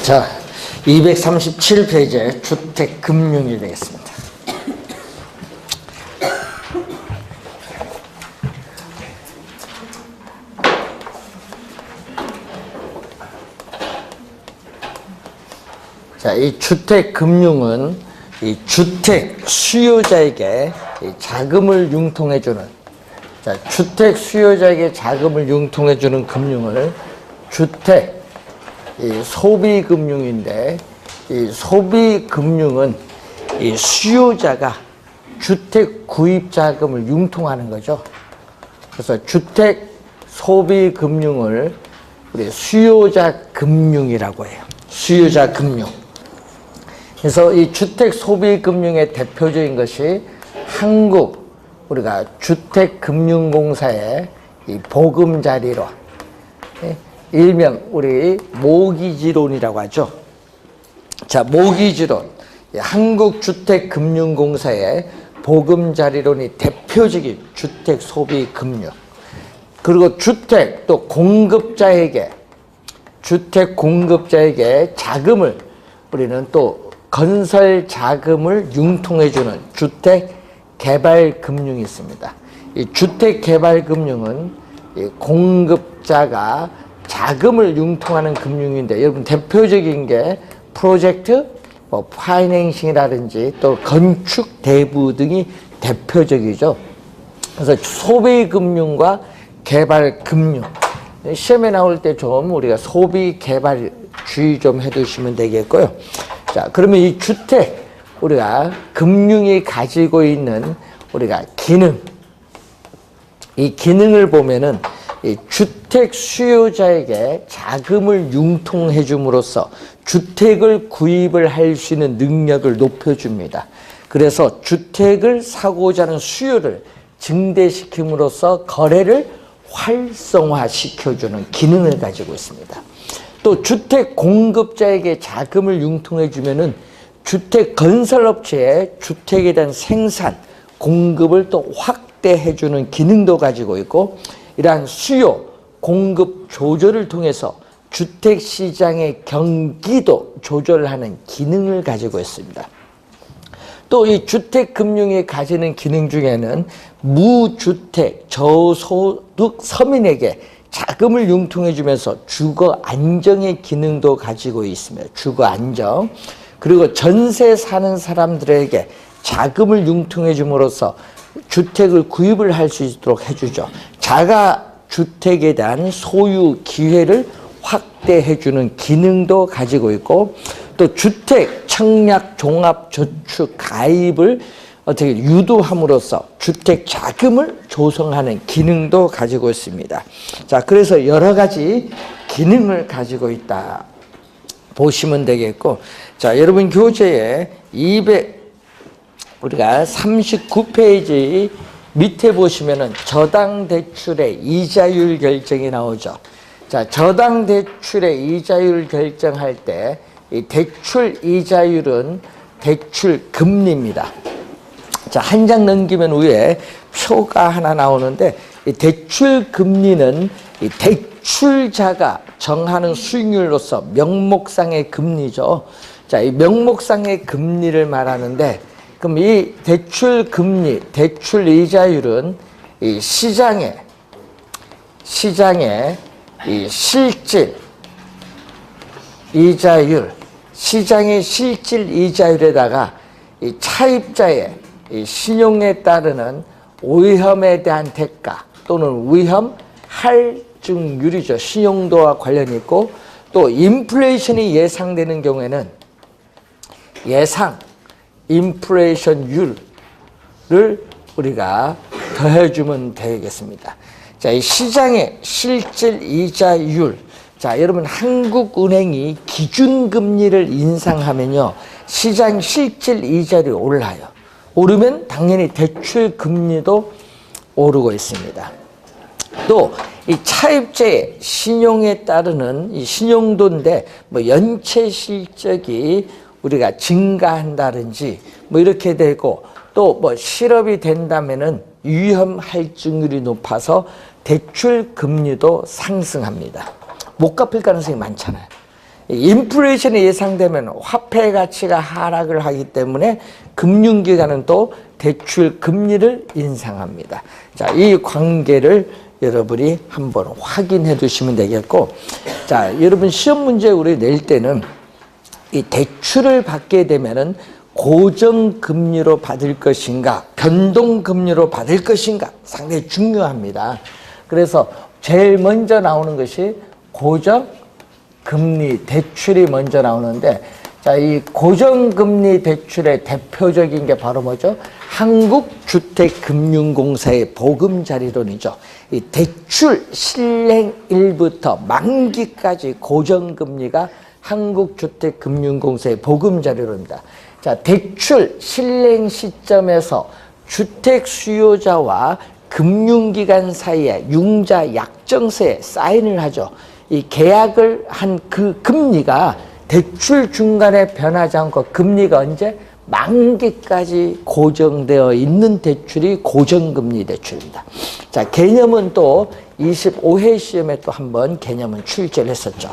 자, 237페이지의 주택금융이 되겠습니다. 자, 이 주택금융은 이 주택 수요자에게 이 자금을 융통해주는, 자, 주택 수요자에게 자금을 융통해주는 금융을 주택 이 소비금융인데, 이 소비금융은 이 수요자가 주택 구입 자금을 융통하는 거죠. 그래서 주택 소비금융을 우리 수요자 금융이라고 해요. 수요자 금융. 그래서 이 주택 소비금융의 대표적인 것이 한국 우리가 주택금융공사의 이 보금자리론, 일명 우리 모기지론이라고 하죠. 자, 모기지론, 한국주택금융공사의 보금자리론이 대표적인 주택 소비금융. 그리고 주택 또 공급자에게, 주택 공급자에게 자금을, 우리는 또 건설 자금을 융통해주는 주택 개발금융이 있습니다. 이 주택 개발금융은 이 공급자가 자금을 융통하는 금융인데, 여러분 대표적인 게 프로젝트, 파이낸싱이라든지 또 건축 대부 등이 대표적이죠. 그래서 소비금융과 개발금융, 시험에 나올 때 좀 우리가 소비 개발 주의 좀 해두시면 되겠고요. 자, 그러면 이 주택 우리가 금융이 가지고 있는 우리가 기능, 이 기능을 보면은 이 주택 수요자에게 자금을 융통해 줌으로써 주택을 구입을 할 수 있는 능력을 높여줍니다. 그래서 주택을 사고자 하는 수요를 증대시킴으로써 거래를 활성화시켜주는 기능을 가지고 있습니다. 또 주택 공급자에게 자금을 융통해 주면은 주택 건설업체의 주택에 대한 생산, 공급을 또 확대해 주는 기능도 가지고 있고, 이러한 수요, 공급 조절을 통해서 주택시장의 경기도 조절하는 기능을 가지고 있습니다. 또 이 주택금융이 가지는 기능 중에는 무주택, 저소득 서민에게 자금을 융통해 주면서 주거 안정의 기능도 가지고 있습니다. 주거 안정. 그리고 전세 사는 사람들에게 자금을 융통해 줌으로써 주택을 구입을 할 수 있도록 해주죠. 자가주택에 대한 소유 기회를 확대해 주는 기능도 가지고 있고, 또 주택 청약 종합저축 가입을 어떻게 유도함으로써 주택 자금을 조성하는 기능도 가지고 있습니다. 자, 그래서 여러 가지 기능을 가지고 있다 보시면 되겠고, 자, 여러분 교재에 우리가 39페이지 밑에 보시면은 저당 대출의 이자율 결정이 나오죠. 자, 저당 대출의 이자율 결정할 때 이 대출 이자율은 대출 금리입니다. 자, 한 장 넘기면 위에 표가 하나 나오는데, 이 대출 금리는 이 대출자가 정하는 수익률로서 명목상의 금리죠. 자, 이 명목상의 금리를 말하는데, 그럼 이 대출 금리, 대출 이자율은 이 시장의 이 실질 이자율, 시장의 실질 이자율에다가 이 차입자의 이 신용에 따르는 위험에 대한 대가 또는 위험 할증률이죠. 신용도와 관련이 있고, 또 인플레이션이 예상되는 경우에는 예상 인플레이션율을 우리가 더해주면 되겠습니다. 자, 이 시장의 실질 이자율. 자, 여러분 한국은행이 기준금리를 인상하면요, 시장 실질 이자율이 올라요. 오르면 당연히 대출 금리도 오르고 있습니다. 또 이 차입자의 신용에 따르는 이 신용도인데, 뭐 연체 실적이 우리가 증가한다든지 뭐 이렇게 되고, 또 뭐 실업이 된다면은 위험 할증률이 높아서 대출 금리도 상승합니다. 못 갚을 가능성이 많잖아요. 인플레이션이 예상되면 화폐 가치가 하락을 하기 때문에 금융기관은 또 대출 금리를 인상합니다. 자, 이 관계를 여러분이 한번 확인해 두시면 되겠고, 자, 여러분 시험 문제 우리 낼 때는 이 대출을 받게 되면은 고정금리로 받을 것인가, 변동금리로 받을 것인가 상당히 중요합니다. 그래서 제일 먼저 나오는 것이 고정금리 대출이 먼저 나오는데, 자, 이 고정금리 대출의 대표적인 게 바로 뭐죠? 한국주택금융공사의 보금자리론이죠. 이 대출 실행일부터 만기까지 고정금리가 한국주택금융공사의 보금자리론입니다. 자, 대출 실행 시점에서 주택 수요자와 금융기관 사이에 융자 약정서에 사인을 하죠. 이 계약을 한 그 금리가 대출 중간에 변하지 않고 금리가 언제? 만기까지 고정되어 있는 대출이 고정금리 대출입니다. 자, 개념은 또 25회 시험에 또 한번 개념은 출제를 했었죠.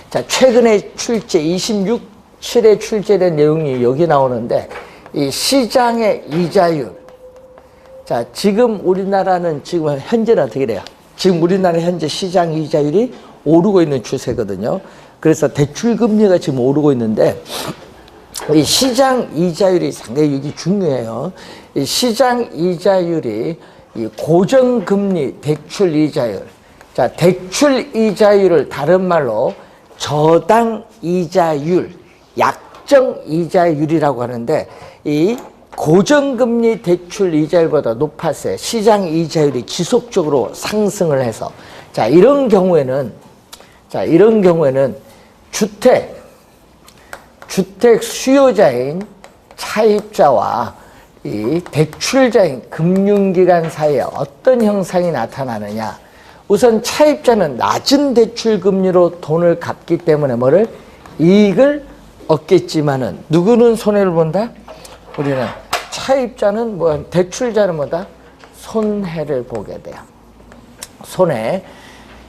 자, 최근에 출제 26.7에 출제된 내용이 여기 나오는데, 이 시장의 이자율. 자, 지금 우리나라는 지금 현재는 어떻게 돼요? 지금 우리나라 현재 시장 이자율이 오르고 있는 추세거든요. 그래서 대출 금리가 지금 오르고 있는데, 이 시장 이자율이 상당히 여기 중요해요. 이 시장 이자율이 이 고정금리 대출 이자율. 자, 대출 이자율을 다른 말로 저당 이자율, 약정 이자율이라고 하는데, 이 고정금리 대출 이자율보다 높았어요. 시장 이자율이 지속적으로 상승을 해서. 자, 이런 경우에는 주택 수요자인 차입자와 이 대출자인 금융기관 사이에 어떤 형상이 나타나느냐. 우선 차입자는 낮은 대출 금리로 돈을 갚기 때문에 뭐를? 이익을 얻겠지만은 누구는 손해를 본다? 우리는 차입자는 뭐, 대출자는 뭐다? 손해를 보게 돼요. 손해.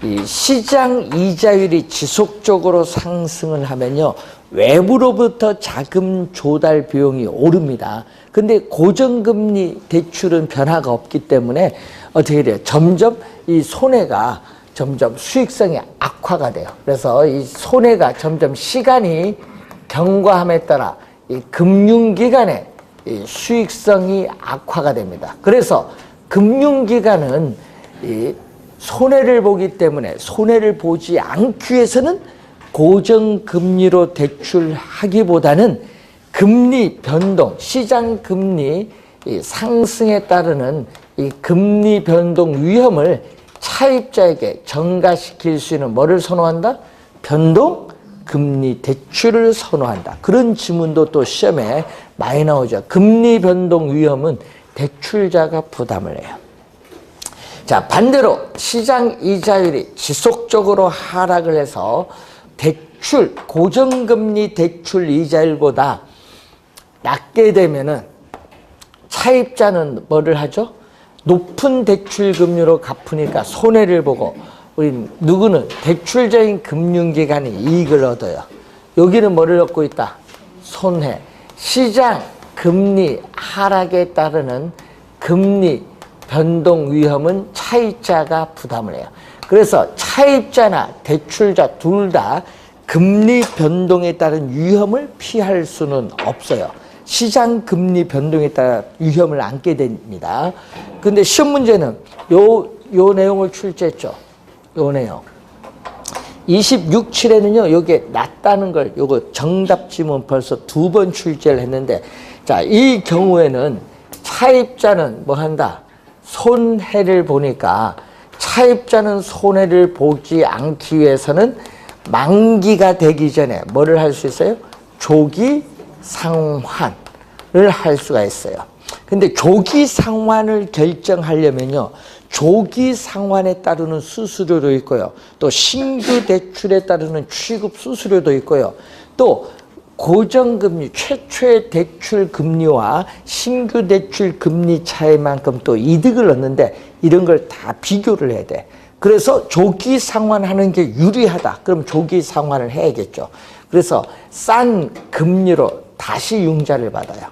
이 시장 이자율이 지속적으로 상승을 하면요, 외부로부터 자금 조달 비용이 오릅니다. 근데 고정금리 대출은 변화가 없기 때문에 어떻게 돼요? 점점 이 손해가 점점 수익성이 악화가 돼요. 그래서 이 손해가 점점 시간이 경과함에 따라 이 금융기관의 이 수익성이 악화가 됩니다. 그래서 금융기관은 이 손해를 보기 때문에 손해를 보지 않기 위해서는 고정금리로 대출하기보다는 금리 변동, 시장 금리 상승에 따르는 이 금리 변동 위험을 차입자에게 전가시킬 수 있는 뭐를 선호한다? 변동 금리 대출을 선호한다. 그런 지문도 또 시험에 많이 나오죠. 금리 변동 위험은 대출자가 부담을 해요. 자, 반대로 시장 이자율이 지속적으로 하락을 해서 대출, 고정금리 대출 이자율보다 낮게 되면은 차입자는 뭐를 하죠? 높은 대출 금리로 갚으니까 손해를 보고, 우리 누구는 대출자인 금융기관이 이익을 얻어요. 여기는 뭐를 얻고 있다? 손해. 시장 금리 하락에 따르는 금리 변동 위험은 차입자가 부담을 해요. 그래서 차입자나 대출자 둘 다 금리 변동에 따른 위험을 피할 수는 없어요. 시장 금리 변동에 따라 위험을 안게 됩니다. 근데 시험 문제는 요 내용을 출제했죠. 요 내용. 26.7에는요, 요게 낮다는 걸, 요거 정답 지문 벌써 2번 출제를 했는데, 자, 이 경우에는 차입자는 뭐 한다? 손해를 보니까 차입자는 손해를 보지 않기 위해서는 만기가 되기 전에 뭐를 할 수 있어요? 조기 상환을 할 수가 있어요. 근데 조기 상환을 결정하려면요, 조기 상환에 따르는 수수료도 있고요, 또 신규 대출에 따르는 취급 수수료도 있고요, 또 고정금리, 최초의 대출 금리와 신규 대출 금리 차이만큼 또 이득을 얻는데, 이런 걸 다 비교를 해야 돼. 그래서 조기 상환하는 게 유리하다. 그럼 조기 상환을 해야겠죠. 그래서 싼 금리로 다시 융자를 받아요.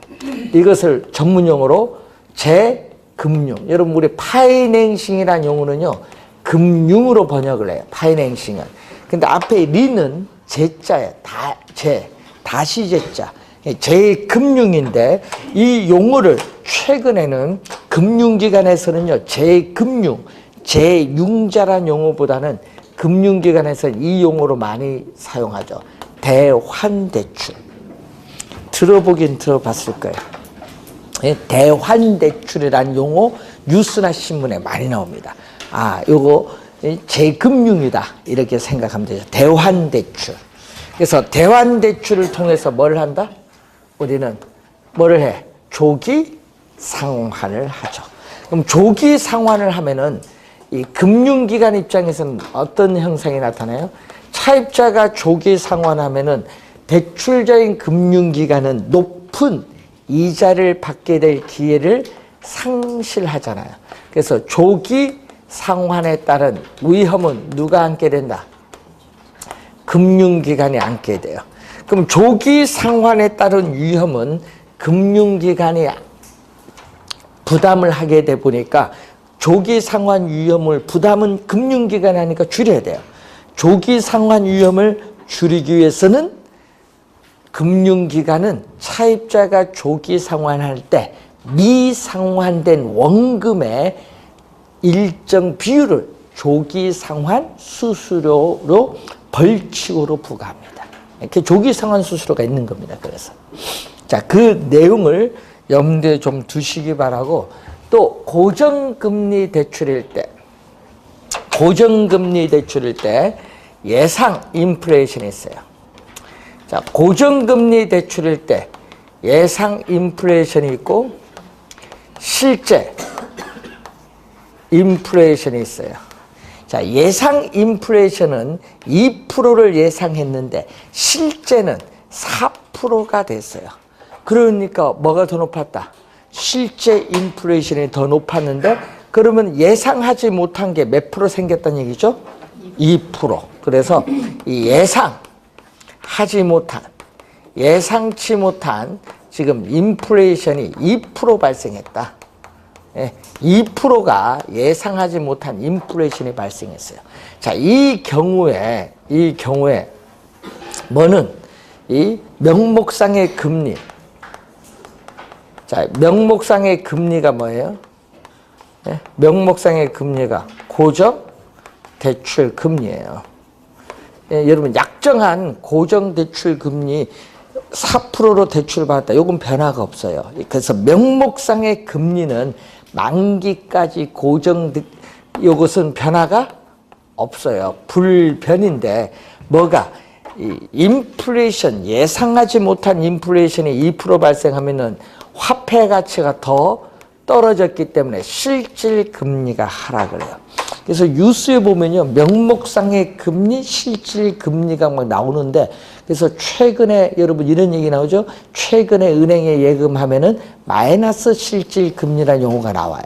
이것을 전문용어로 재금융. 여러분 우리 파이낸싱이라는 용어는요. 금융으로 번역을 해요. 파이낸싱은. 근데 앞에 리는 제자예요. 다시 제자. 재금융인데 이 용어를 최근에는 금융기관에서는요. 재금융, 재융자란 용어보다는 금융기관에서 이 용어로 많이 사용하죠. 대환대출. 들어보긴 들어봤을 거예요. 대환대출이라는 용어 뉴스나 신문에 많이 나옵니다. 아, 요거 재금융이다 이렇게 생각하면 되죠. 대환대출. 그래서 대환대출을 통해서 뭘 한다? 우리는 뭐를 해? 조기 상환을 하죠. 그럼 조기 상환을 하면은 이 금융기관 입장에서는 어떤 형상이 나타나요? 차입자가 조기 상환하면은 대출자인 금융기관은 높은 이자를 받게 될 기회를 상실하잖아요. 그래서 조기 상환에 따른 위험은 누가 안게 된다? 금융기관이 안게 돼요. 그럼 조기 상환에 따른 위험은 금융기관이 부담을 하게 돼 보니까 조기 상환 위험을 부담은 금융기관이 하니까 줄여야 돼요. 조기 상환 위험을 줄이기 위해서는 금융기관은 차입자가 조기 상환할 때 미상환된 원금의 일정 비율을 조기 상환 수수료로 벌칙으로 부과합니다. 이렇게 조기 상환 수수료가 있는 겁니다. 그래서 자, 그 내용을 염두에 좀 두시기 바라고 또 고정금리 대출일 때 예상 인플레이션이 있어요. 자, 고정금리 대출일 때 예상 인플레이션이 있고 실제 인플레이션이 있어요. 자, 예상 인플레이션은 2%를 예상했는데 실제는 4%가 됐어요. 그러니까 뭐가 더 높았다? 실제 인플레이션이 더 높았는데 그러면 예상하지 못한 게 몇 프로 생겼다는 얘기죠? 2%. 그래서 이 예상치 못한 지금 인플레이션이 2% 발생했다. 2%가 예상하지 못한 인플레이션이 발생했어요. 자, 이 경우에 뭐는 이 명목상의 금리. 자, 명목상의 금리가 뭐예요? 명목상의 금리가 고정 대출 금리예요. 여러분 약정한 고정 대출 금리 4%로 대출 받았다. 요건 변화가 없어요. 그래서 명목상의 금리는 만기까지 요것은 변화가 없어요. 불변인데 뭐가 인플레이션 예상하지 못한 인플레이션이 2% 발생하면은 화폐 가치가 더 떨어졌기 때문에 실질 금리가 하락을 해요. 그래서 뉴스에 보면요, 명목상의 금리, 실질 금리가 막 나오는데, 그래서 최근에 여러분 이런 얘기 나오죠. 최근에 은행에 예금하면은 마이너스 실질 금리라는 용어가 나와요.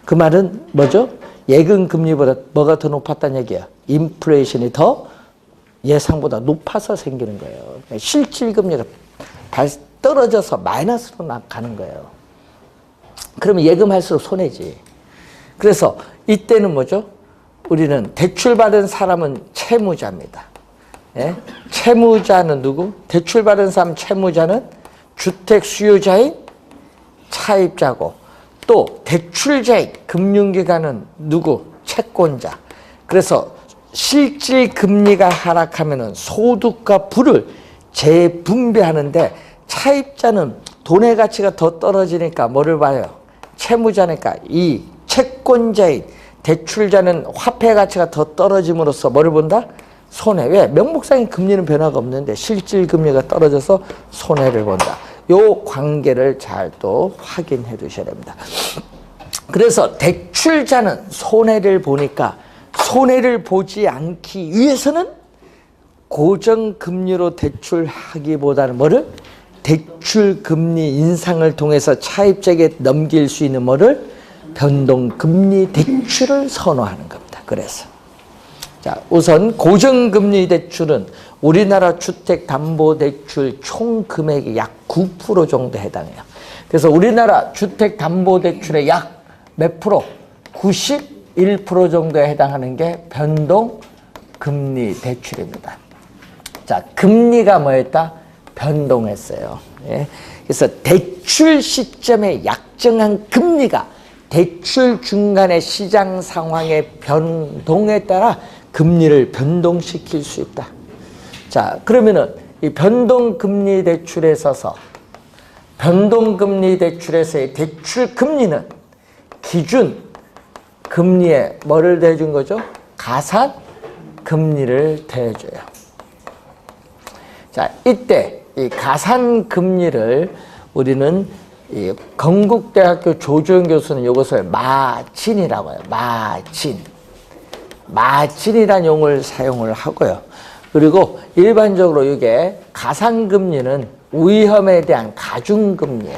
그 말은 뭐죠? 예금 금리보다 뭐가 더 높았다는 얘기야. 인플레이션이 더 예상보다 높아서 생기는 거예요. 실질 금리가 떨어져서 마이너스로 가는 거예요. 그러면 예금할수록 손해지. 그래서 이때는 뭐죠? 우리는 대출받은 사람은 채무자입니다. 예? 채무자는 누구? 대출받은 사람 채무자는 주택 수요자인 차입자고 또 대출자인 금융기관은 누구? 채권자. 그래서 실질 금리가 하락하면은 소득과 부를 재분배하는데 차입자는 돈의 가치가 더 떨어지니까 뭐를 봐요? 채무자니까 이 채권자인 대출자는 화폐 가치가 더 떨어짐으로써 뭐를 본다? 손해. 왜? 명목상의 금리는 변화가 없는데 실질 금리가 떨어져서 손해를 본다. 요 관계를 잘 또 확인해 두셔야 됩니다. 그래서 대출자는 손해를 보니까 손해를 보지 않기 위해서는 고정금리로 대출하기보다는 뭐를? 대출금리 인상을 통해서 차입자에게 넘길 수 있는 뭐를? 변동금리 대출을 선호하는 겁니다. 그래서 자, 우선 고정금리 대출은 우리나라 주택담보대출 총 금액이 약 9% 정도 해당해요. 그래서 우리나라 주택담보대출의 약 몇 프로? 91% 정도에 해당하는 게 변동금리 대출입니다. 자, 금리가 뭐였다? 변동했어요. 예? 그래서 대출 시점의 약정한 금리가 대출 중간의 시장 상황의 변동에 따라 금리를 변동시킬 수 있다. 자, 그러면은 이 변동금리 대출에 있어서 변동금리 대출에서의 대출 금리는 기준 금리에 뭐를 대준 거죠? 가산 금리를 대줘요. 자, 이때 이 가산 금리를 우리는 이 건국대학교 조주현 교수는 이것을 마진이라고 해요. 마진이라는 용어를 사용을 하고요. 그리고 일반적으로 이게 가산금리는 위험에 대한 가중금리예요.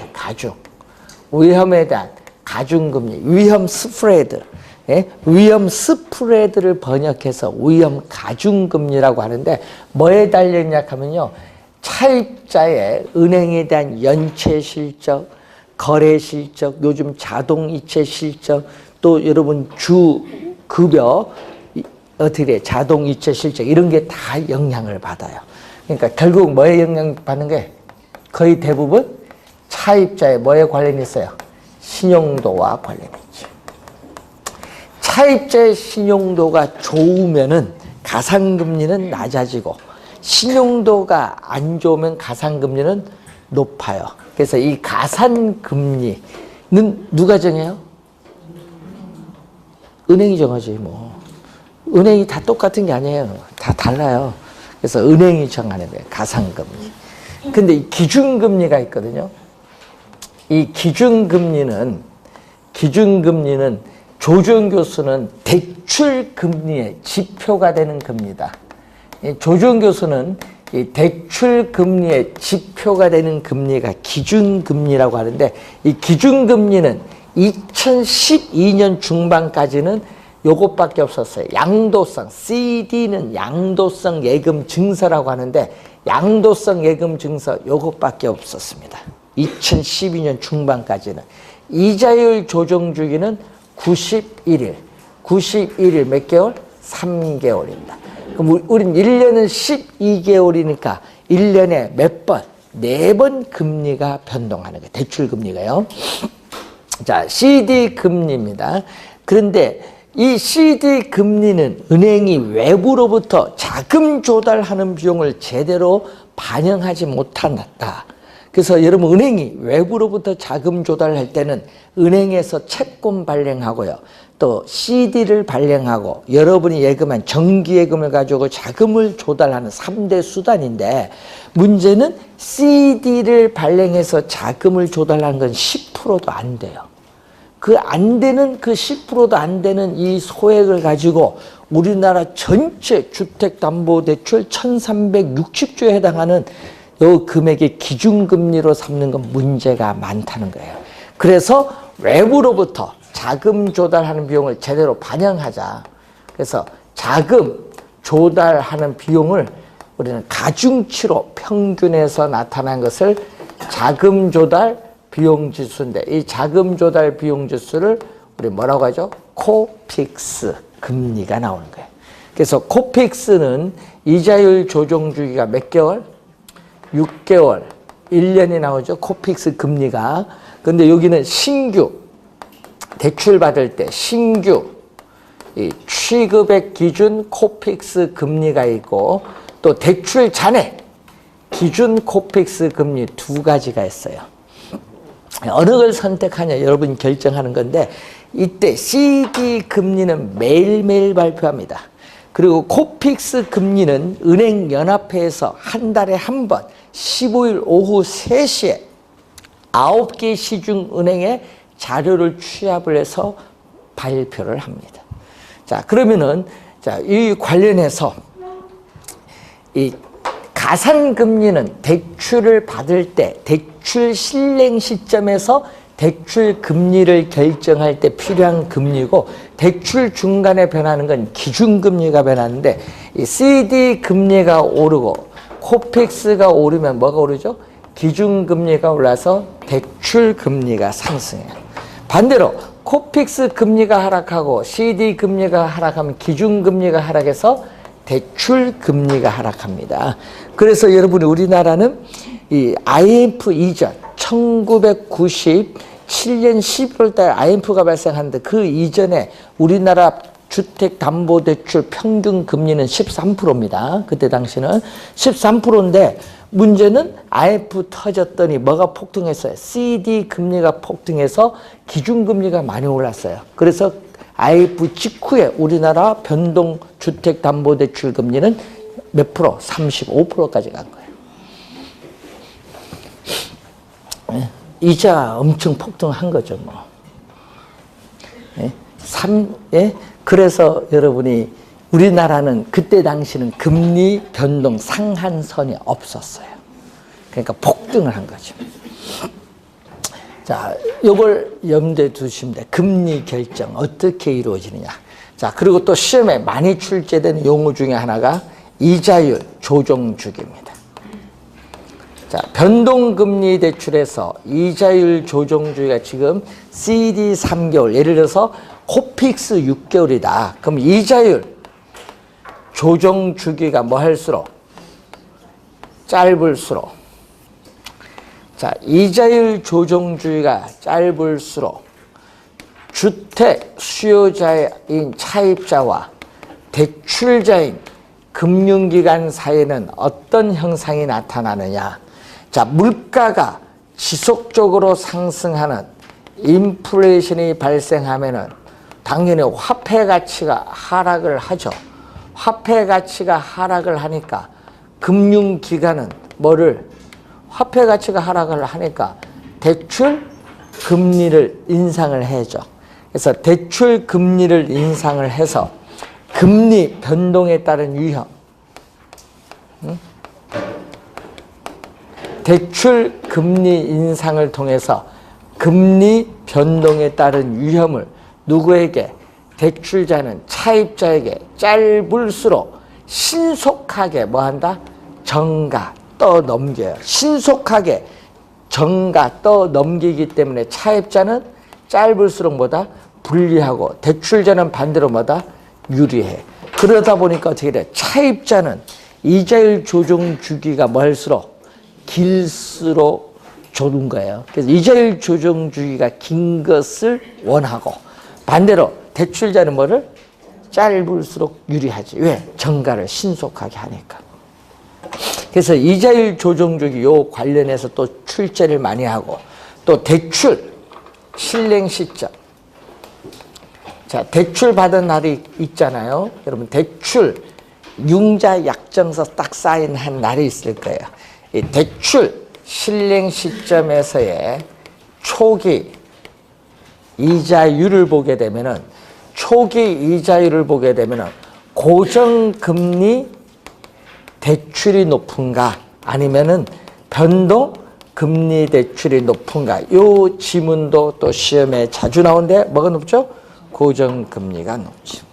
위험에 대한 가중금리, 위험 스프레드. 예? 위험 스프레드를 번역해서 위험 가중금리라고 하는데 뭐에 달려있냐 하면요. 차입자의 은행에 대한 연체 실적, 거래 실적, 요즘 자동이체 실적, 또 여러분 주 급여 어떻게 자동이체 실적 이런 게 다 영향을 받아요. 그러니까 결국 뭐에 영향 받는 게 거의 대부분 차입자의 뭐에 관련이 있어요? 신용도와 관련이 있죠. 차입자의 신용도가 좋으면은 가산금리는 낮아지고 신용도가 안 좋으면 가산금리는 높아요. 그래서 이 가산금리는 누가 정해요? 은행이 정하지 뭐. 은행이 다 똑같은 게 아니에요. 다 달라요. 그래서 은행이 정하는 거예요. 가산금리. 근데 이 기준금리가 있거든요. 이 기준금리는 조주현 교수는 대출금리의 지표가 되는 금리다. 조주현 교수는 이 대출금리의 지표가 되는 금리가 기준금리라고 하는데 이 기준금리는 2012년 중반까지는 요것밖에 없었어요. 양도성, CD는 양도성 예금 증서라고 하는데 양도성 예금 증서 요것밖에 없었습니다. 2012년 중반까지는. 이자율 조정 주기는 91일. 91일 몇 개월? 3개월입니다. 그럼 우린 1년은 12개월이니까 1년에 몇 번? 4번 금리가 변동하는 거예요. 대출 금리가요. 자, CD 금리입니다. 그런데 이 CD 금리는 은행이 외부로부터 자금 조달하는 비용을 제대로 반영하지 못한다. 그래서 여러분 은행이 외부로부터 자금 조달할 때는 은행에서 채권 발행하고요. 또 CD를 발행하고 여러분이 예금한 정기예금을 가지고 자금을 조달하는 3대 수단인데 문제는 CD를 발행해서 자금을 조달하는 건 10%도 안 돼요. 그 안 되는 그 10%도 안 되는 이 소액을 가지고 우리나라 전체 주택담보대출 1360조에 해당하는 요 금액의 기준금리로 삼는 건 문제가 많다는 거예요. 그래서 외부로부터 자금 조달하는 비용을 제대로 반영하자. 그래서 자금 조달하는 비용을 우리는 가중치로 평균해서 나타난 것을 자금 조달 비용 지수인데 이 자금 조달 비용 지수를 우리 뭐라고 하죠? 코픽스 금리가 나오는 거예요. 그래서 코픽스는 이자율 조정 주기가 몇 개월? 6개월, 1년이 나오죠. 코픽스 금리가. 근데 여기는 신규 대출 받을 때 신규 이 취급액 기준 코픽스 금리가 있고 또 대출 잔액 기준 코픽스 금리 두 가지가 있어요. 어느 걸 선택하냐 여러분이 결정하는 건데 이때 CD 금리는 매일매일 발표합니다. 그리고 코픽스 금리는 은행연합회에서 한 달에 한 번 15일 오후 3시에 9개 시중은행에 자료를 취합을 해서 발표를 합니다. 자, 그러면은 자, 이 관련해서 이 가산금리는 대출을 받을 때 대출 실행 시점에서 대출 금리를 결정할 때 필요한 금리고, 대출 중간에 변하는 건 기준금리가 변하는데, 이 CD 금리가 오르고 코픽스가 오르면 뭐가 오르죠? 기준금리가 올라서 대출 금리가 상승해요. 반대로 코픽스 금리가 하락하고 CD 금리가 하락하면 기준금리가 하락해서 대출 금리가 하락합니다. 그래서 여러분이 우리나라는 이 IMF 이전 1997년 12월 달 IMF가 발생하는데, 그 이전에 우리나라 주택담보대출 평균 금리는 13%입니다. 그때 당시는 13%인데, 문제는 IMF 터졌더니 뭐가 폭등했어요? CD 금리가 폭등해서 기준금리가 많이 올랐어요. 그래서 IMF 직후에 우리나라 변동 주택담보대출 금리는 몇 프로? 35%까지 간 거예요. 이자 엄청 폭등한 거죠, 뭐. 그래서 여러분이 우리나라는 그때 당시는 금리 변동 상한선이 없었어요. 그러니까 폭등을 한 거죠. 자, 요걸 염두에 두시면 돼. 금리 결정 어떻게 이루어지느냐. 자, 그리고 또 시험에 많이 출제되는 용어 중에 하나가 이자율 조정 주기입니다. 자, 변동금리 대출에서 이자율 조정주기가 지금 CD 3개월, 예를 들어서 코픽스 6개월이다. 그럼 이자율 조정주기가 뭐 할수록? 짧을수록. 자, 이자율 조정주기가 짧을수록 주택 수요자인 차입자와 대출자인 금융기관 사이에는 어떤 형상이 나타나느냐. 자, 물가가 지속적으로 상승하는 인플레이션이 발생하면은 당연히 화폐 가치가 하락을 하죠. 화폐 가치가 하락을 하니까 금융기관은 화폐 가치가 하락을 하니까 대출 금리를 인상을 해줘. 그래서 대출 금리를 인상을 해서 금리 변동에 따른 위험, 대출 금리 인상을 통해서 금리 변동에 따른 위험을 누구에게? 대출자는 차입자에게 짧을수록 신속하게 뭐한다? 전가 떠넘겨요. 신속하게 전가 떠넘기기 때문에 차입자는 짧을수록 뭐다? 불리하고, 대출자는 반대로 뭐다? 유리해. 그러다 보니까 어떻게 돼? 차입자는 이자율 조정 주기가 멀수록 길수록 좋은 거예요. 그래서 이자율 조정 주기가 긴 것을 원하고, 반대로 대출자는 뭐를? 짧을수록 유리하지. 왜? 전가를 신속하게 하니까. 그래서 이자율 조정 주기 요 관련해서 또 출제를 많이 하고, 또 대출 실행 시점. 자, 대출 받은 날이 있잖아요. 여러분, 대출 융자 약정서 딱 사인한 날이 있을 거예요. 이 대출 실행 시점에서의 초기 이자율을 보게 되면은, 초기 이자율을 보게 되면은 고정금리 대출이 높은가, 아니면은 변동금리 대출이 높은가. 요 지문도 또 시험에 자주 나오는데 뭐가 높죠? 고정금리가 높죠.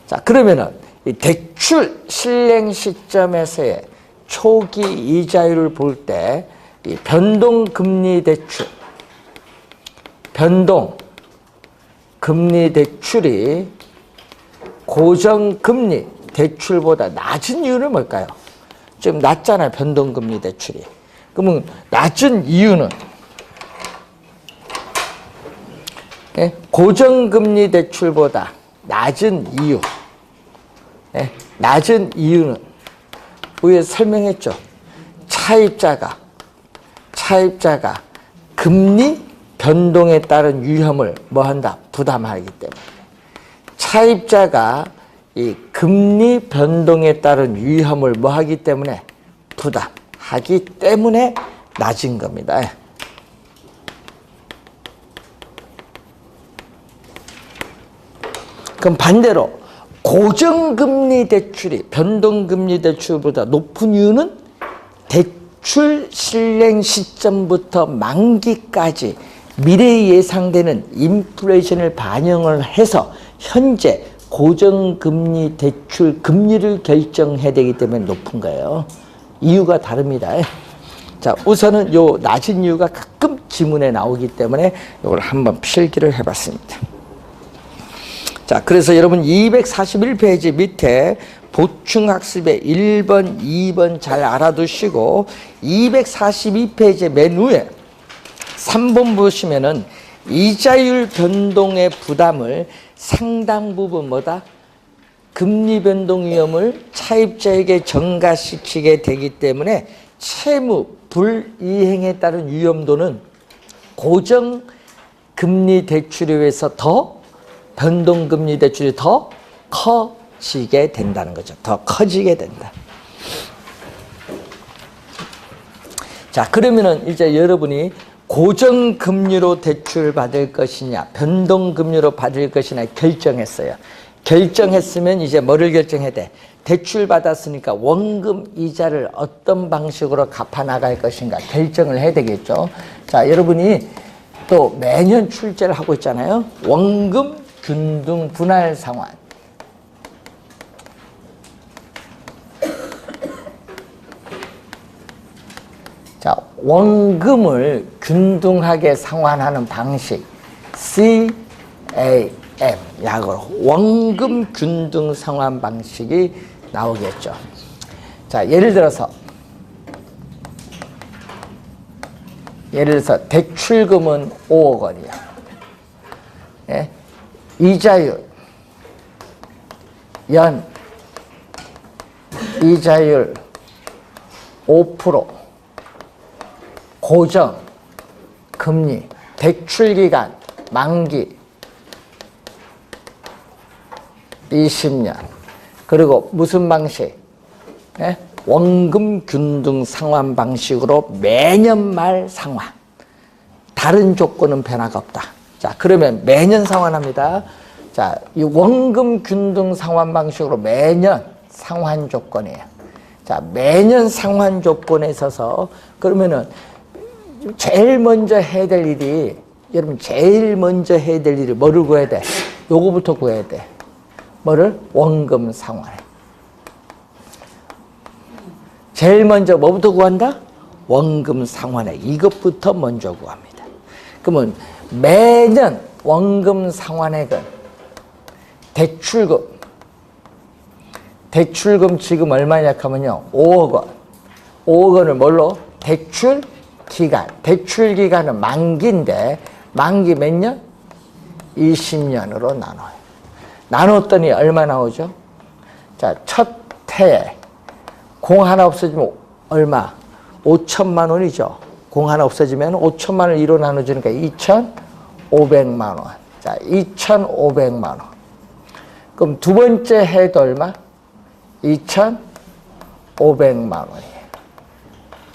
자, 그러면은 이 대출 실행 시점에서의 초기 이자율을 볼 때 이 변동금리 대출, 변동금리 대출이 고정금리 대출보다 낮은 이유는 뭘까요? 지금 낮잖아요, 변동금리 대출이. 그러면 낮은 이유는, 고정금리 대출보다 낮은 이유, 낮은 이유는 위에 설명했죠. 차입자가 금리 변동에 따른 위험을 뭐한다? 부담하기 때문에. 차입자가 이 금리 변동에 따른 위험을 뭐하기 때문에? 부담하기 때문에 낮은 겁니다. 그럼 반대로 고정금리 대출이 변동금리 대출보다 높은 이유는 대출 실행 시점부터 만기까지 미래에 예상되는 인플레이션을 반영을 해서 현재 고정금리 대출 금리를 결정해야 되기 때문에 높은 거예요. 이유가 다릅니다. 자, 우선은 요 낮은 이유가 가끔 지문에 나오기 때문에 이걸 한번 필기를 해봤습니다. 자, 그래서 여러분 241페이지 밑에 보충학습의 1번, 2번 잘 알아두시고 242페이지 맨 위에 3번 보시면은 이자율 변동의 부담을 상당 부분 뭐다? 금리 변동 위험을 차입자에게 전가시키게 되기 때문에 채무 불이행에 따른 위험도는 고정 금리 대출에 비해서 더 변동 금리 대출이 더 커지게 된다는 거죠. 더 커지게 된다. 자, 그러면은 이제 여러분이 고정금리로 대출 받을 것이냐 변동금리로 받을 것이냐 결정했어요. 결정했으면 이제 뭐를 결정해야 돼? 대출 받았으니까 원금 이자를 어떤 방식으로 갚아 나갈 것인가 결정을 해야 되겠죠. 자, 여러분이 또 매년 출제를 하고 있잖아요. 원금 균등 분할 상환. 자, 원금을 균등하게 상환하는 방식 CAM 약으로 원금 균등 상환 방식이 나오겠죠. 자, 예를 들어서 대출금은 5억 원이야. 예? 이자율 연 이자율 5% 고정 금리 대출 기간 만기 20년 그리고 무슨 방식? 예? 원금 균등 상환 방식으로 매년 말 상환. 다른 조건은 변화가 없다. 자, 그러면 매년 상환합니다. 자, 이 원금 균등 상환 방식으로 매년 상환 조건이에요. 자, 매년 상환 조건에 있어서 그러면은 제일 먼저 해야 될 일이 여러분 제일 먼저 해야 될 일이 뭐를 구해야 돼? 요거부터 구해야 돼. 뭐를? 원금 상환. 제일 먼저 뭐부터 구한다? 원금 상환에 이것부터 먼저 구합니다. 그러면 매년 원금 상환액은 대출금 지금 얼마냐 하면요 5억 원. 5억 원을 뭘로? 대출 기간. 대출 기간은 만기인데 만기 몇 년? 20년으로 나눠요. 나눴더니 얼마 나오죠? 자, 첫 해에 공 하나 없어지면 얼마? 5천만 원이죠. 공 하나 없어지면 5천만 원을 2로 나눠주니까 2,500만 원. 자, 2,500만 원. 그럼 두 번째 해도 얼마? 2,500만 원이에요.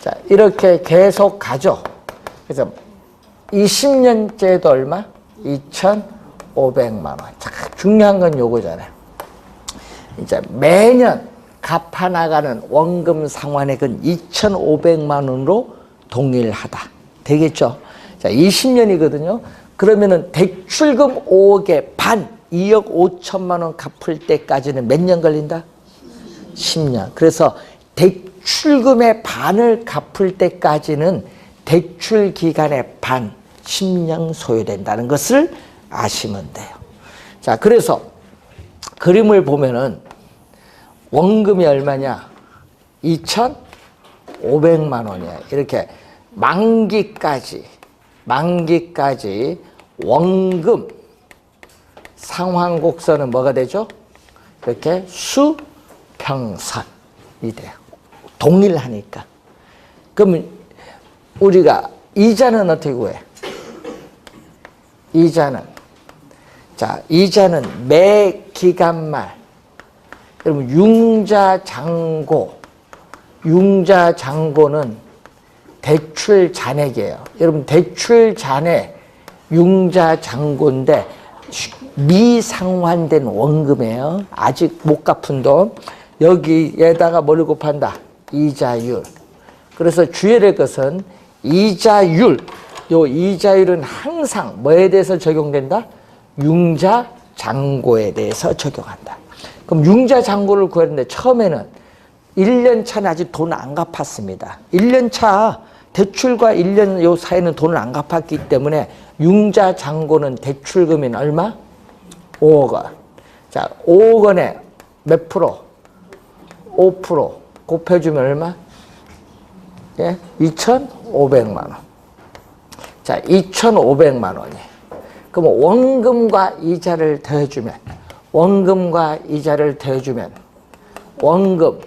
자, 이렇게 계속 가죠. 그래서 20년째도 얼마? 2,500만 원. 자, 중요한 건 요거잖아요. 이제 매년 갚아나가는 원금 상환액은 2,500만 원으로 동일하다. 되겠죠? 자, 20년이거든요. 그러면은 대출금 5억에 반, 2억 5천만 원 갚을 때까지는 몇 년 걸린다? 10년. 그래서 대출금의 반을 갚을 때까지는 대출 기간의 반, 10년 소요된다는 것을 아시면 돼요. 자, 그래서 그림을 보면은 원금이 얼마냐? 2,500만 원이야. 이렇게 만기까지 원금 상환 곡선은 뭐가 되죠? 이렇게 수평선이 돼요. 동일하니까. 그러면 우리가 이자는 어떻게 구해? 이자는 매 기간 말 여러분 융자장고는 대출 잔액이에요. 여러분 대출 잔액 융자장고인데 미상환된 원금이에요. 아직 못 갚은 돈. 여기에다가 뭘 곱한다? 이자율. 그래서 주의할 것은 이자율 요 이자율은 항상 뭐에 대해서 적용된다? 융자 잔고에 대해서 적용한다. 그럼 융자 잔고를 구하는데 처음에는 1년 차는 아직 돈 안 갚았습니다. 1년 차 대출과 1년 요 사이는 돈을 안 갚았기 때문에 융자 잔고는 대출금이 얼마? 5억 원. 자, 5억 원에 몇 프로? 5% 곱해주면 얼마? 예? 2,500만 원. 자, 2,500만 원이. 그럼 원금과 이자를 더해주면, 원금과 이자를 더해주면, 원금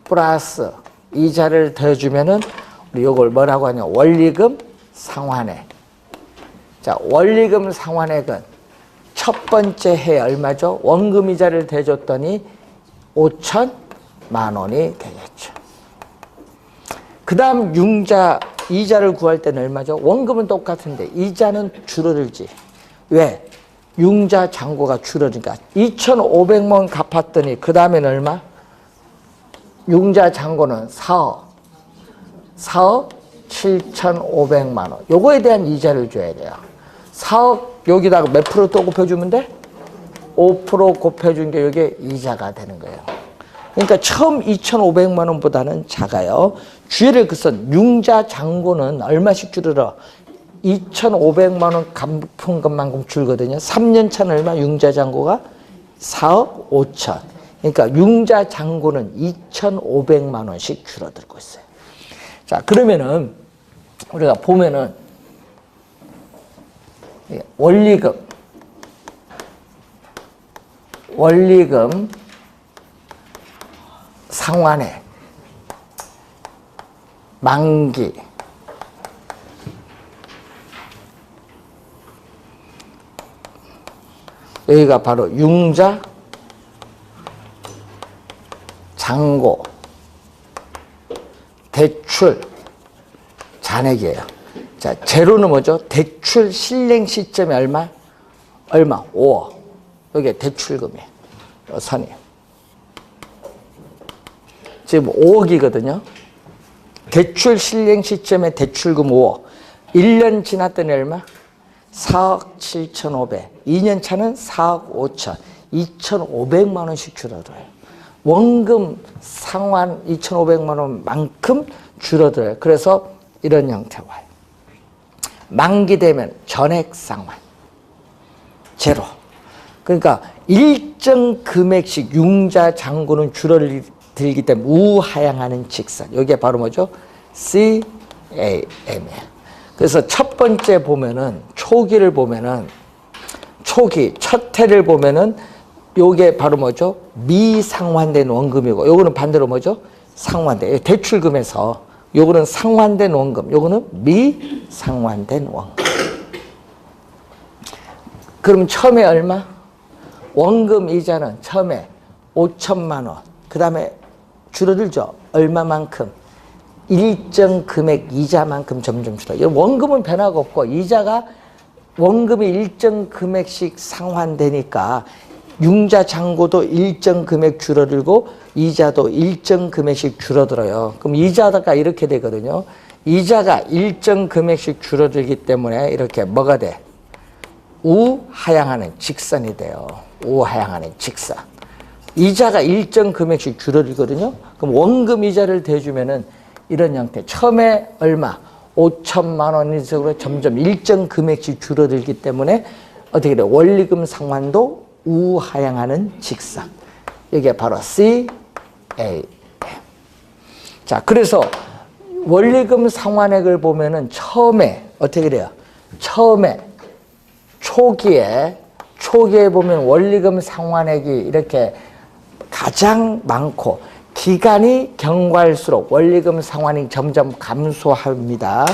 플러스 이자를 더해주면은, 우리 요걸 뭐라고 하냐? 원리금 상환액. 자, 원리금 상환액은 첫 번째 해 얼마죠? 원금 이자를 대줬더니 5천만 원이 되겠죠. 그 다음 융자 이자를 구할 때는 얼마죠? 원금은 똑같은데 이자는 줄어들지. 왜? 융자 잔고가 줄어드니까. 2,500만 원 갚았더니 그 다음에는 얼마? 융자 잔고는 4억 7,500만 원. 요거에 대한 이자를 줘야 돼요. 4억 여기다가 몇 프로 또 곱해주면 돼? 5% 곱해준 게 이게 이자가 되는 거예요. 그러니까 처음 2,500만 원보다는 작아요. 주의를 그선 융자 잔고는 얼마씩 줄어들어? 2,500만 원 갚은 것만큼 줄거든요. 3년 차는 얼마? 융자 잔고가 4억 5천. 그러니까 융자 잔고는 2,500만 원씩 줄어들고 있어요. 자, 그러면은 우리가 보면은 원리금 상환액 만기 여기가 바로 융자 잔고 대출 잔액이에요. 자, 제로는 뭐죠? 대출 실행 시점이 얼마? 5억. 여기에 대출금이에요. 선이. 지금 5억이거든요. 대출 실행 시점에 대출금 5억. 1년 지났더니 얼마? 4억 7,500. 2년 차는 4억 5천. 2,500만 원씩 줄어들어요. 원금 상환 2,500만 원만큼 줄어들어요. 그래서 이런 형태 와요. 만기되면 전액 상환. 제로. 그러니까 일정 금액씩 융자 잔고는 줄어들기 때문에 우하향하는 직선. 이게 바로 뭐죠? CAM이에요. 그래서 첫 번째 보면은 초기를 보면은 초기 첫 해를 보면은 요게 바로 뭐죠? 미상환된 원금이고 요거는 반대로 뭐죠? 상환된 대출금에서 요거는 상환된 원금, 요거는 미상환된 원금. 그럼 처음에 얼마? 원금 이자는 처음에 5천만 원. 그 다음에 줄어들죠? 얼마만큼? 일정 금액 이자만큼 점점 줄어요. 원금은 변화가 없고 이자가 원금이 일정 금액씩 상환되니까 융자 잔고도 일정 금액 줄어들고 이자도 일정 금액씩 줄어들어요. 그럼 이자가 이렇게 되거든요. 이자가 일정 금액씩 줄어들기 때문에 이렇게 뭐가 돼? 우하향하는 직선이 돼요. 우하향하는 직선. 이자가 일정 금액씩 줄어들거든요. 그럼 원금 이자를 대주면은 이런 형태. 처음에 얼마? 5천만 원이서 점점 일정 금액씩 줄어들기 때문에 어떻게 돼? 원리금 상환도 우하향하는 직선. 이게 바로 CAM. 자, 그래서 원리금 상환액을 보면은 처음에 어떻게 돼요? 처음에 초기에 보면 원리금 상환액이 이렇게 가장 많고 기간이 경과할수록 원리금 상환이 점점 감소합니다.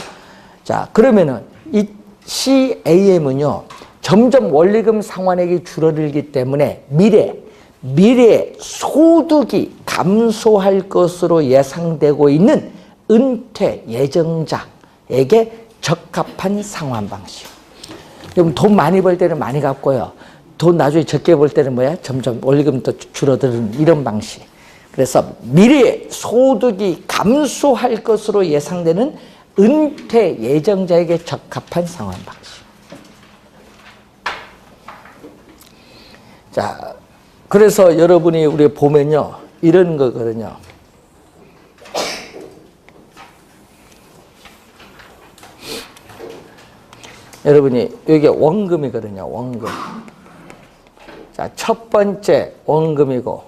자, 그러면은 이 CAM은요, 점점 원리금 상환액이 줄어들기 때문에 미래 소득이 감소할 것으로 예상되고 있는 은퇴 예정자에게 적합한 상환 방식. 그럼 돈 많이 벌 때는 많이 갚고요. 돈 나중에 적게 벌 때는 뭐야? 점점 원리금도 줄어드는 이런 방식. 그래서 미래 소득이 감소할 것으로 예상되는 은퇴 예정자에게 적합한 상환 방식. 자, 그래서 여러분이 우리 보면요, 이런 거거든요. 여러분이 여기 원금이거든요. 원금. 자, 첫 번째 원금이고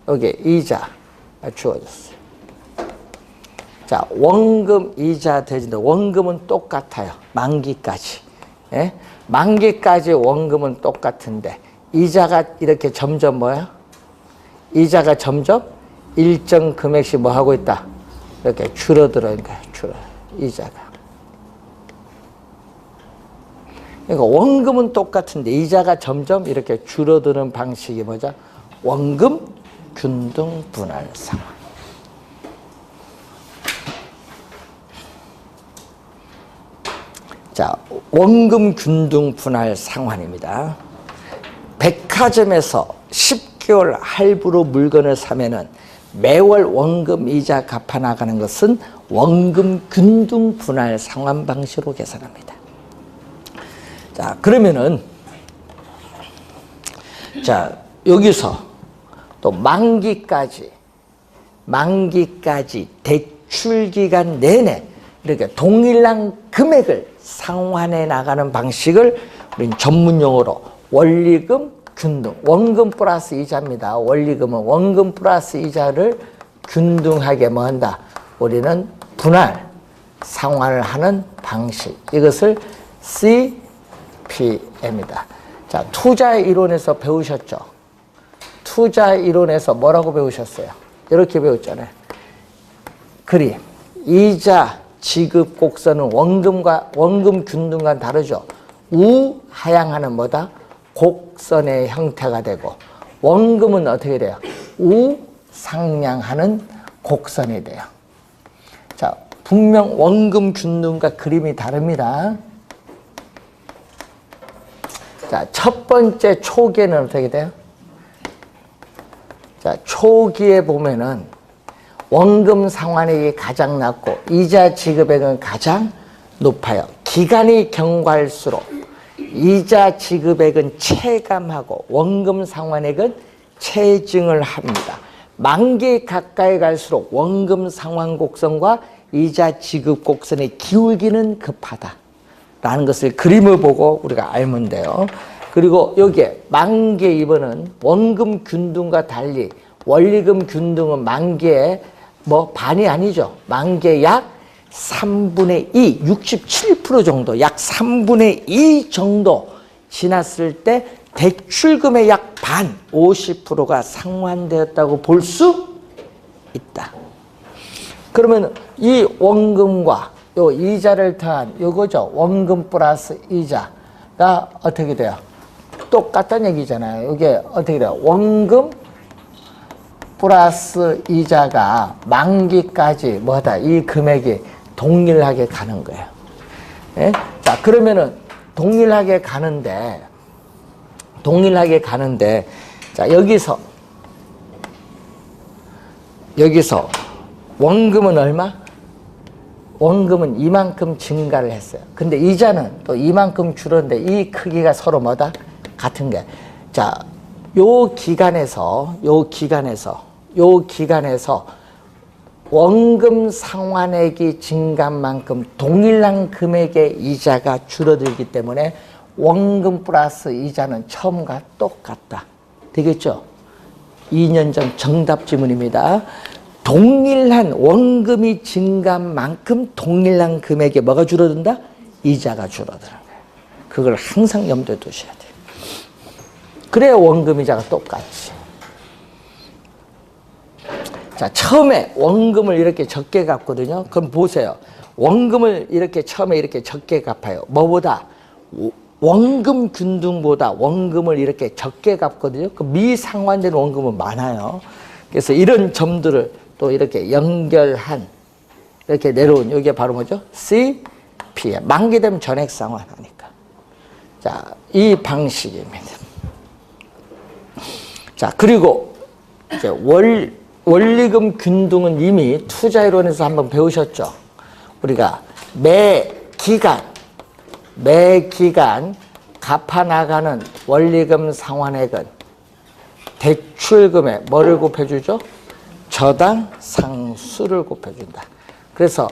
여기 이자 주어졌어요. 자, 원금 이자 대진데 원금은 똑같아요. 만기까지. 예? 만기까지 원금은 똑같은데 이자가 이렇게 점점 뭐야? 이자가 점점 일정 금액씩 뭐 하고 있다? 이렇게 줄어들어요. 이자가. 그러니까 원금은 똑같은데 이자가 점점 이렇게 줄어드는 방식이 뭐죠? 원금 균등 분할 상환. 자, 원금 균등 분할 상환입니다. 백화점에서 10개월 할부로 물건을 사면은 매월 원금 이자 갚아 나가는 것은 원금 균등 분할 상환 방식으로 계산합니다. 자, 그러면은 자, 여기서 또 만기까지 대출 기간 내내 이렇게 동일한 금액을 상환해 나가는 방식을 우리는 전문 용어로 원리금 균등, 원금 플러스 이자입니다. 원리금은 원금 플러스 이자를 균등하게 뭐 한다? 우리는 분할 상환을 하는 방식. 이것을 CP입니다. 자, 투자 이론에서 배우셨죠? 투자 이론에서 뭐라고 배우셨어요? 이렇게 배웠잖아요. 그림. 이자 지급 곡선은 원금 균등과 다르죠. 우하향하는 뭐다? 곡선의 형태가 되고 원금은 어떻게 돼요? 우상향하는 곡선이 돼요. 자, 분명 원금 균등과 그림이 다릅니다. 자, 첫 번째 초기에는 어떻게 돼요? 자, 초기에 보면은 원금 상환액이 가장 낮고 이자 지급액은 가장 높아요. 기간이 경과할수록 이자 지급액은 체감하고 원금 상환액은 체증을 합니다. 만기 가까이 갈수록 원금 상환 곡선과 이자 지급 곡선의 기울기는 급하다라는 것을 그림을 보고 우리가 알면 돼요. 그리고 여기에 만기에 이번은 원금 균등과 달리 원리금 균등은 만기에 뭐 반이 아니죠. 만기에 약 3분의 2, 67% 정도, 약 3분의 2 정도 지났을 때 대출금의 약 반, 50%가 상환되었다고 볼 수 있다. 그러면 이 원금과 요 이자를 더한 요거죠. 원금 플러스 이자가 어떻게 돼요? 똑같다는 얘기잖아요. 이게 어떻게 돼요? 원금 플러스 이자가 만기까지 뭐다? 이 금액이 동일하게 가는 거예요. 예? 자, 그러면은 동일하게 가는데 자, 여기서 원금은 얼마? 원금은 이만큼 증가를 했어요. 근데 이자는 또 이만큼 줄었는데 이 크기가 서로 뭐다? 같은 게. 자, 요 기간에서 원금 상환액이 증가한 만큼 동일한 금액의 이자가 줄어들기 때문에 원금 플러스 이자는 처음과 똑같다. 되겠죠? 2년 전 정답 지문입니다. 동일한 원금이 증가한 만큼 동일한 금액에 뭐가 줄어든다? 이자가 줄어드는 거예요. 그걸 항상 염두에 두셔야 돼요. 그래야 원금 이자가 똑같지. 자, 처음에 원금을 이렇게 적게 갚거든요. 그럼 보세요. 원금을 이렇게 처음에 이렇게 적게 갚아요. 뭐보다? 원금 균등보다 원금을 이렇게 적게 갚거든요. 그 미상환된 원금은 많아요. 그래서 이런 점들을 또 이렇게 연결한 이렇게 내려온 이게 바로 뭐죠? CP. 만기되면 전액 상환하니까. 자, 이 방식입니다. 자, 그리고 이제 원리금 균등은 이미 투자이론에서 한번 배우셨죠? 우리가 매 기간 갚아나가는 원리금 상환액은 대출금에 뭐를 곱해주죠? 저당 상수를 곱해준다. 그래서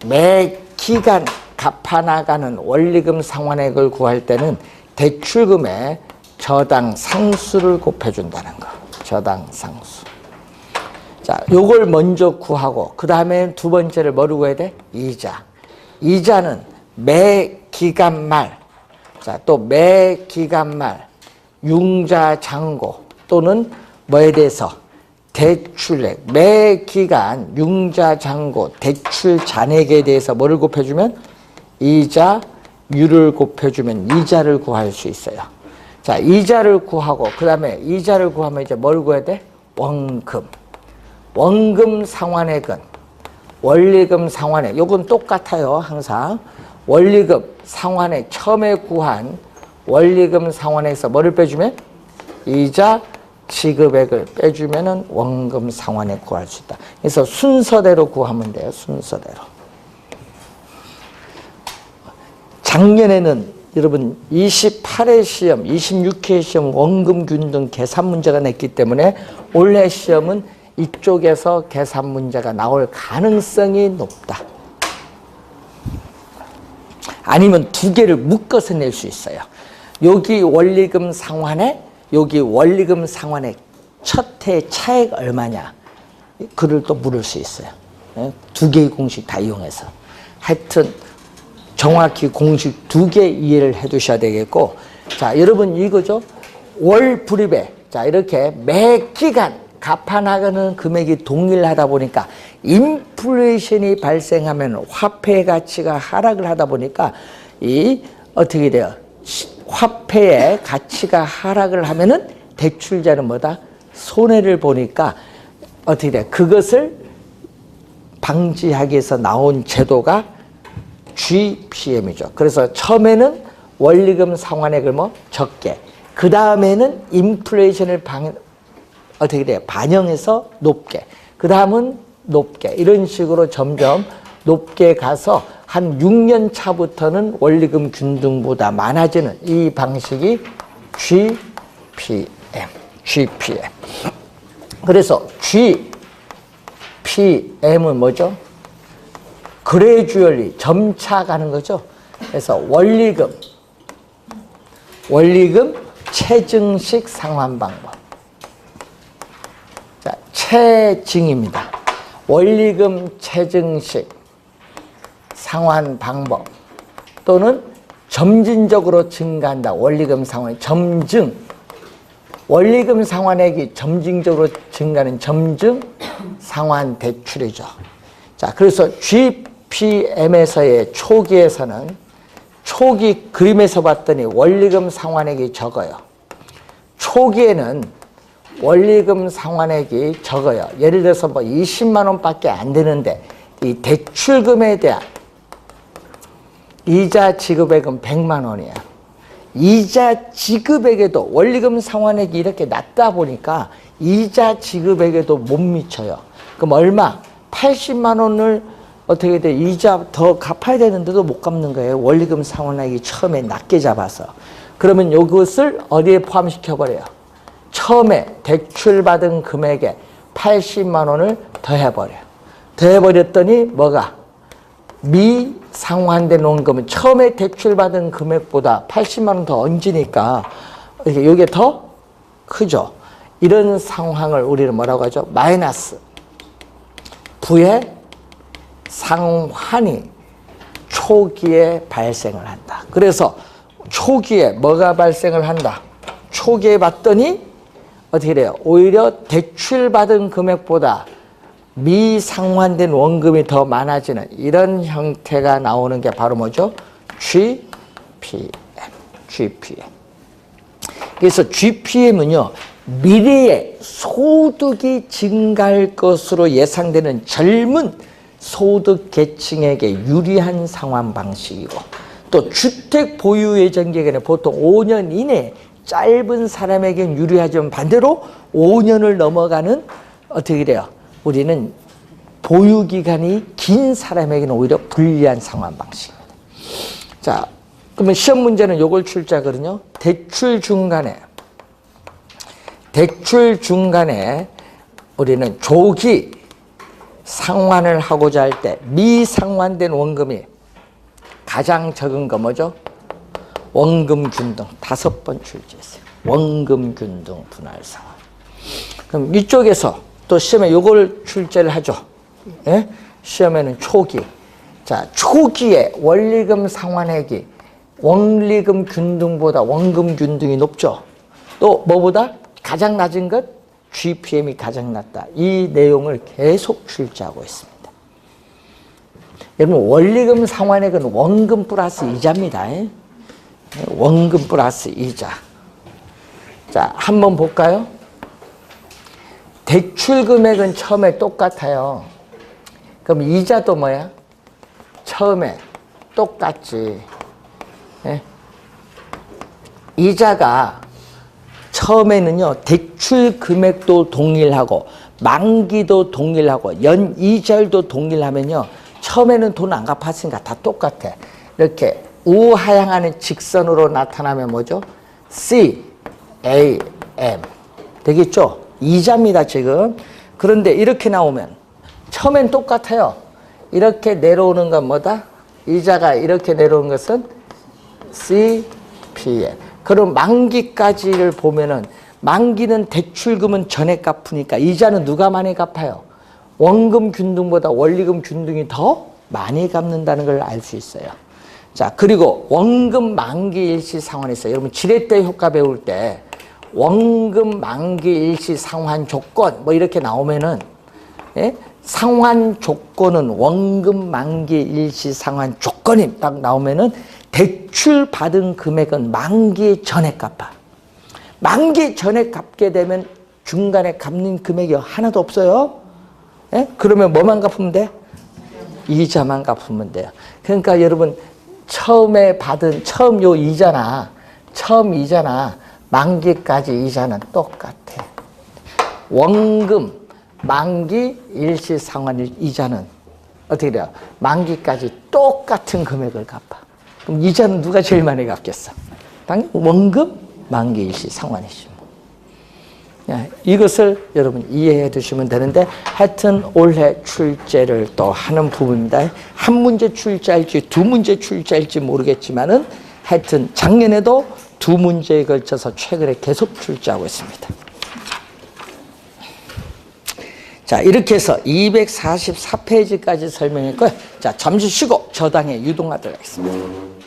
매 기간 갚아나가는 원리금 상환액을 구할 때는 대출금에 저당 상수를 곱해준다는 거. 저당 상수. 자, 요걸 먼저 구하고 그 다음에 두 번째를 뭐로 구해야 돼? 이자. 이자는 매 기간 말, 자, 또 매 기간 말 융자 잔고 또는 뭐에 대해서 대출액, 매 기간 융자 잔고 대출 잔액에 대해서 뭐를 곱해주면 이자율을 곱해주면 이자를 구할 수 있어요. 자, 이자를 구하고 그 다음에 이자를 구하면 이제 뭘 구해야 돼? 원금. 원금 상환액은 원리금 상환액. 요건 똑같아요. 항상 원리금 상환액 처음에 구한 원리금 상환액에서 뭐를 빼주면 이자 지급액을 빼주면은 원금 상환액 구할 수 있다. 그래서 순서대로 구하면 돼요. 순서대로. 작년에는 여러분 28회 시험, 26회 시험 원금 균등 계산 문제가 냈기 때문에 올해 시험은 이쪽에서 계산 문제가 나올 가능성이 높다. 아니면 두 개를 묶어서 낼 수 있어요. 여기 원리금 상환액, 여기 원리금 상환액 첫 해 차액 얼마냐? 그를 또 물을 수 있어요. 두 개의 공식 다 이용해서. 하여튼 정확히 공식 두 개 이해를 해 두셔야 되겠고, 자, 여러분 이거죠. 월 불입에, 자, 이렇게 매 기간 갚아나가는 금액이 동일하다 보니까 인플레이션이 발생하면 화폐 가치가 하락을 하다 보니까 이 어떻게 돼요? 화폐의 가치가 하락을 하면은 대출자는 뭐다? 손해를 보니까 어떻게 돼? 그것을 방지하기 위해서 나온 제도가 GPM이죠. 그래서 처음에는 원리금 상환액을 뭐 적게, 그 다음에는 인플레이션을 어떻게 돼요? 반영해서 높게, 그 다음은 높게, 이런 식으로 점점 높게 가서 한 6년 차부터는 원리금 균등보다 많아지는 이 방식이 GPM. 그래서 GPM은 뭐죠? 그레주얼리 점차 가는 거죠. 그래서 원리금 체증식 상환 방법. 자, 체증입니다. 원리금 체증식 상환 방법 또는 점진적으로 증가한다. 원리금 상환 점증. 원리금 상환액이 점진적으로 증가하는 점증 상환 대출이죠. 자, 그래서 GPM에서의 초기에서는 초기 그림에서 봤더니 원리금 상환액이 적어요. 초기에는 원리금 상환액이 적어요. 예를 들어서 뭐 20만 원밖에 안 되는데 이 대출금에 대한 이자 지급액은 100만 원이야. 이자 지급액에도 원리금 상환액이 이렇게 낮다 보니까 이자 지급액에도 못 미쳐요. 그럼 얼마? 80만 원을 어떻게 돼? 이자 더 갚아야 되는데도 못 갚는 거예요. 원리금 상환액이 처음에 낮게 잡아서. 그러면 이것을 어디에 포함시켜버려요? 처음에 대출받은 금액에 80만 원을 더해버려요. 더해버렸더니 뭐가? 미상환된 원금은 처음에 대출받은 금액보다 80만 원 더 얹으니까 이게 더 크죠. 이런 상황을 우리는 뭐라고 하죠? 마이너스 부의 상환이 초기에 발생을 한다. 그래서 초기에 뭐가 발생을 한다? 초기에 봤더니 어떻게 돼요? 오히려 대출받은 금액보다 미상환된 원금이 더 많아지는 이런 형태가 나오는 게 바로 뭐죠? GPM. 그래서 GPM은요, 미래에 소득이 증가할 것으로 예상되는 젊은 소득 계층에게 유리한 상환 방식이고, 또 주택 보유 예정 기간에 보통 5년 이내 짧은 사람에게는 유리하지만 반대로 5년을 넘어가는 어떻게 돼요? 우리는 보유기간이 긴 사람에게는 오히려 불리한 상환 방식입니다. 자, 그러면 시험 문제는 요걸 출제하거든요. 대출 중간에 우리는 조기 상환을 하고자 할 때 미상환된 원금이 가장 적은 거 뭐죠? 원금균등 5번 출제했어요. 원금균등 분할 상환. 그럼 이쪽에서 또 시험에 요걸 출제를 하죠. 예? 시험에는 초기. 자, 초기에 원리금 상환액이 원리금 균등보다 원금 균등이 높죠. 또 뭐보다 가장 낮은 것 GPM이 가장 낮다. 이 내용을 계속 출제하고 있습니다. 여러분 원리금 상환액은 원금 플러스 이자입니다. 원금 플러스 이자. 자, 한번 볼까요? 대출 금액은 처음에 똑같아요. 그럼 이자도 뭐야? 처음에 똑같지. 예? 이자가 처음에는요, 대출 금액도 동일하고, 만기도 동일하고, 연 이자율도 동일하면요, 처음에는 돈 안 갚았으니까 다 똑같아. 이렇게 우하향하는 직선으로 나타나면 뭐죠? C, A, M. 되겠죠? 이자입니다, 지금. 그런데 이렇게 나오면, 처음엔 똑같아요. 이렇게 내려오는 건 뭐다? 이자가 이렇게 내려오는 것은 C, P, M. 그럼 만기까지를 보면은, 만기는 대출금은 전액 갚으니까 이자는 누가 많이 갚아요? 원금 균등보다 원리금 균등이 더 많이 갚는다는 걸 알 수 있어요. 자, 그리고 원금 만기 일시 상환이 있어요. 여러분 지렛대 효과 배울 때 원금 만기 일시 상환 조건 뭐 이렇게 나오면은, 예? 상환 조건은 원금 만기 일시 상환 조건이 딱 나오면은 대출 받은 금액은 만기 전에 갚아. 만기 전에 갚게 되면 중간에 갚는 금액이 하나도 없어요. 예? 그러면 뭐만 갚으면 돼? 이자만 갚으면 돼요. 그러니까 여러분 처음에 받은 처음 이자나 만기까지 이자는 똑같아. 원금 만기 일시 상환 이자는 어떻게 돼요? 만기까지 똑같은 금액을 갚아. 그럼 이자는 누가 제일 많이 갚겠어? 당연히 원금 만기 일시 상환이죠. 이것을 여러분 이해해 두시면 되는데, 하여튼 올해 출제를 또 하는 부분입니다. 한 문제 출제할지 두 문제 출제할지 모르겠지만은 하여튼 작년에도 2문제에 걸쳐서 최근에 계속 출제하고 있습니다. 자, 이렇게 해서 244페이지까지 설명했고요. 자, 잠시 쉬고 저당에 유동하도록 하겠습니다.